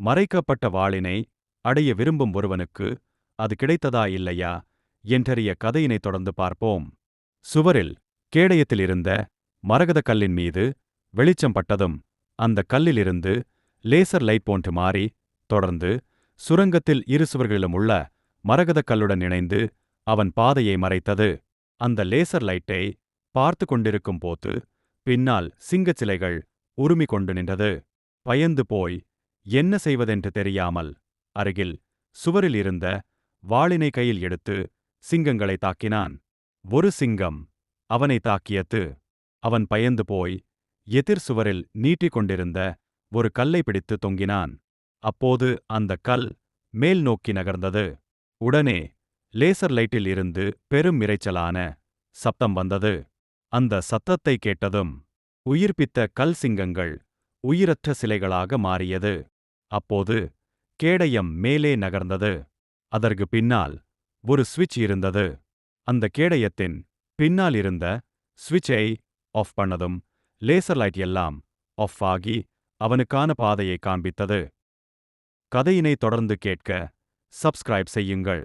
மறைக்கப்பட்ட வாளினை அடைய விரும்பும் ஒருவனுக்கு அது கிடைத்ததா இல்லையா என்றறிய கதையினை தொடர்ந்து பார்ப்போம். சுவரில் கேடயத்தில் இருந்த மரகதக் கல்லின் மீது வெளிச்சம் பட்டதும் அந்த கல்லிலிருந்து லேசர் லைட் போன்று மாறி தொடர்ந்து சுரங்கத்தில் இரு சுவர்களிலும் உள்ள மரகதக் கல்லுடன் இணைந்து அவன் பாதையை மறைத்தது. அந்த லேசர் லைட்டை பார்த்து கொண்டிருக்கும் போது பின்னால் சிங்கச் சிலைகள் உருமிக் கொண்டு நின்றது. பயந்து போய் என்ன செய்வதென்று தெரியாமல் அருகில் சுவரில் இருந்த வாளினை கையில் எடுத்து சிங்கங்களை தாக்கினான். ஒரு சிங்கம் அவனை தாக்கியது. அவன் பயந்து போய் எதிர் சுவரில் நீட்டிக் கொண்டிருந்த ஒரு கல்லை பிடித்து தொங்கினான். அப்போது அந்த கல் மேல் நோக்கி நகர்ந்தது. உடனே லேசர் லைட்டில் இருந்து பெரும் இரைச்சலான சப்தம் வந்தது. அந்த சத்தத்தை கேட்டதும் உயிர்ப்பித்த கல் சிங்கங்கள் உயிரற்ற சிலைகளாக மாறியது. அப்போது கேடயம் மேலே நகர்ந்தது. அதற்கு பின்னால் ஒரு சுவிட்ச் இருந்தது. அந்த கேடயத்தின் பின்னால் இருந்த சுவிட்சை ஆஃப் பண்ணதும் லேசர் லைட் எல்லாம் ஆஃப் ஆகி அவனுக்கான பாதையை காண்பித்தது. கதையினை தொடர்ந்து கேட்க சப்ஸ்கிரைப் செய்யுங்கள்.